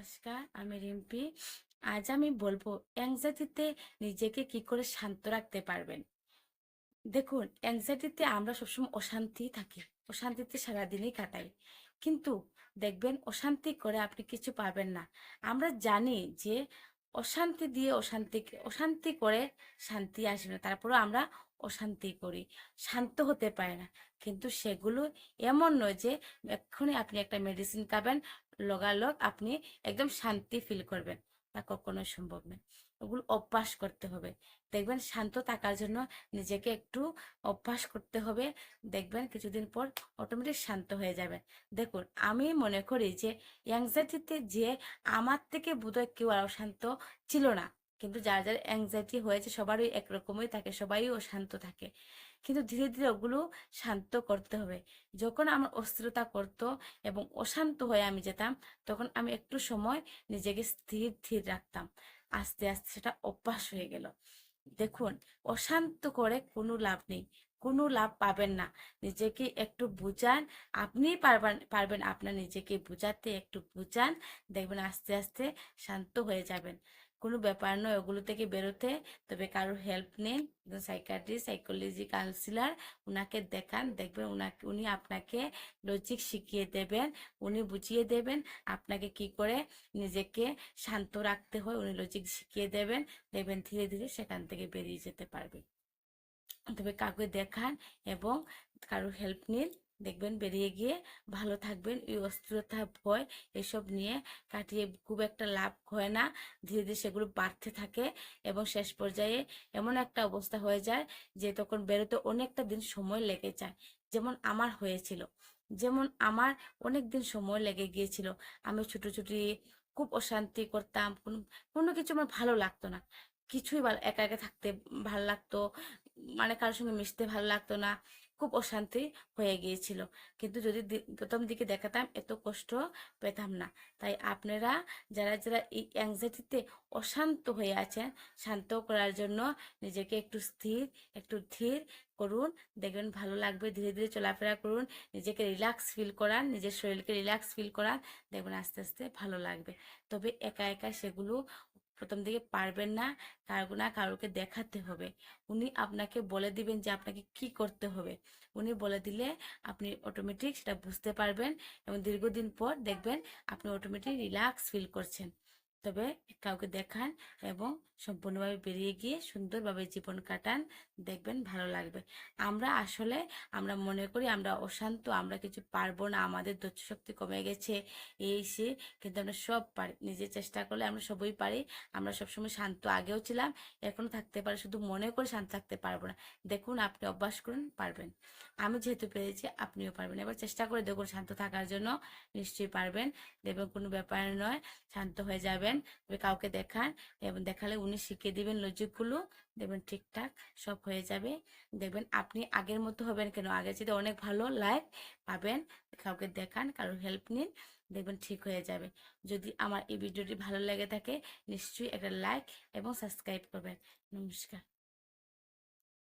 নমস্কার, আমি রিম্পি। আজ আমি বলবো অ্যাংজাইটিতে নিজেকে কি করে শান্ত রাখতে পারবেন। দেখুন, অ্যাংজাইটিতে আমরা সবসময় অশান্তি থাকি, অশান্তিতে সারাদিনই কাটাই। কিন্তু দেখবেন অশান্তি করে আপনি কিছু পাবেন না। আমরা জানি যে অশান্তি দিয়ে অশান্তি করে শান্তি আসবে না, তারপরেও আমরা অশান্তি করি, শান্ত হতে পারে না। কিন্তু সেগুলো এমন নয় যে এক্ষুনি আপনি একটা মেডিসিন খাবেন, লগালগ আপনি একদম শান্তি ফিল করবেন, তা কখনোই সম্ভব নয়। ওগুলো অভ্যাস করতে হবে। দেখবেন শান্ত থাকার জন্য নিজেকে একটু অভ্যাস করতে হবে। দেখবেন কিছুদিন পর অটোমেটিক শান্ত হয়ে যাবে। দেখুন, আমি মনে করি যে অ্যাংজাইটিতে যে আমার থেকে বোধহয় কেউ আরো শান্ত ছিল না। কিন্তু যার যার অ্যাংজাইটি হয়েছে সবারই একরকমই থাকে, সবাই অশান্ত থাকে। কিন্তু ধীরে ধীরে ওগুলো শান্ত করতে হবে। যখন আমার অস্থিরতা করতো এবং অশান্ত হয়ে আমি যেতাম, তখন আমি একটু সময় নিজেকে স্থির স্থির রাখতাম। আস্তে আস্তে সেটা অভ্যাস হয়ে গেল। দেখুন, অশান্ত করে কোনো লাভ নেই, কোনো লাভ পাবেন না। নিজেকে একটু বুঝান, আপনিই পারবেন পারবেন আপনার নিজেকে বুঝাতে। একটু বুঝান, দেখবেন আস্তে আস্তে শান্ত হয়ে যাবেন। কোনো ব্যাপার নয় ওগুলো থেকে বেরোতে। তবে কারোর হেল্প নিন, সাইকিয়াট্রিস্ট, সাইকোলজি কাউন্সিলর, উনাকে দেখান। দেখবেন উনি আপনাকে লজিক শিখিয়ে দেবেন, উনি বুঝিয়ে দেবেন আপনাকে কি করে নিজেকে শান্ত রাখতে হয়, উনি লজিক শিখিয়ে দেবেন। দেখবেন ধীরে ধীরে সেখান থেকে বেরিয়ে যেতে পারবে। তবে কাউকে দেখান এবং কারোর হেল্প নিন, দেখবেন বেরিয়ে গিয়ে ভালো থাকবেন। এই অস্থিরতা, ভয় এসব নিয়ে কাটিয়ে খুব একটা লাভ হয় না। ধীরে ধীরে সেগুলো বাড়তে থাকে এবং শেষ পর্যায়ে এমন একটা অবস্থা হয়ে যায় যে তখন বেরোতে অনেকটা দিন সময় লেগে যায়। যেমন আমার হয়েছিল, যেমন আমার অনেক দিন সময় লেগে গিয়েছিল। আমি ছুটোছুটি খুব অশান্তি করতাম, কোনো কোনো কিছু আমার ভালো লাগতো না। কিছুই ভালো, একা একা থাকতে ভালো লাগতো, মানে কারোর সঙ্গে মিশতে ভালো লাগতো না। খুব অশান্তি হয়ে গিয়েছিল। কিন্তু যদি প্রথম দিকে দেখাতাম এত কষ্ট পেতাম না। তাই আপনারা যারা যারা এই অ্যাংজাইটিতে অশান্ত হয়ে আছেন, শান্ত করার জন্য নিজেকে একটু স্থির, একটু ধীর করুন। দেখবেন ভালো লাগবে। ধীরে ধীরে চলাফেরা করুন, নিজেকে রিল্যাক্স ফিল করান, নিজের শরীরকে রিল্যাক্স ফিল করান। দেখবেন আস্তে আস্তে ভালো লাগবে। তবে একা একা সেগুলো প্রথম দিকে পারবেন না, কারো না কারোকে দেখাতে হবে। উনি আপনাকে বলে দিবেন যে আপনাকে কি করতে হবে। উনি বলে দিলে আপনি অটোমেটিক সেটা বুঝতে পারবেন এবং দীর্ঘদিন পর দেখবেন আপনি অটোমেটিক রিল্যাক্স ফিল করছেন। তবে কাউকে দেখান এবং সম্পূর্ণভাবে বেরিয়ে গিয়ে সুন্দরভাবে জীবন কাটান, দেখবেন ভালো লাগবে। আমরা মনে করি আমরা অশান্ত, আমরা কিছু পারবো না, আমাদের ধৈর্য শক্তি কমে গেছে, এই সে। কিন্তু আমরা সব পারি, নিজে চেষ্টা করলে আমরা সবই পারি। আমরা সবসময় শান্ত আগেও ছিলাম, এখনো থাকতে পারি, শুধু মনে করে শান্ত থাকতে পারবো না। দেখুন, আপনি অভ্যাস করুন, পারবেন। আমি যেহেতু পেরেছি আপনিও পারবেন। এবার চেষ্টা করে দেখুন শান্ত থাকার জন্য, নিশ্চয়ই পারবেন। দেখবেন কোনো ব্যাপার নয়, শান্ত হয়ে যাবেন। তবে কাউকে দেখান এবং দেখালে উনি শিখিয়ে দিবেন লজিকগুলো। দেখবেন ঠিকঠাক সব হয়ে যাবে। দেখবেন আপনি আগের মতো হবেন কেন, আগের চেয়ে অনেক ভালো লাইফ পাবেন। কাউকে দেখান, কারোর হেল্প নিন, দেখবেন ঠিক হয়ে যাবে। যদি আমার এই ভিডিওটি ভালো লেগে থাকে, নিশ্চয়ই একটা লাইক এবং সাবস্ক্রাইব করবেন। নমস্কার।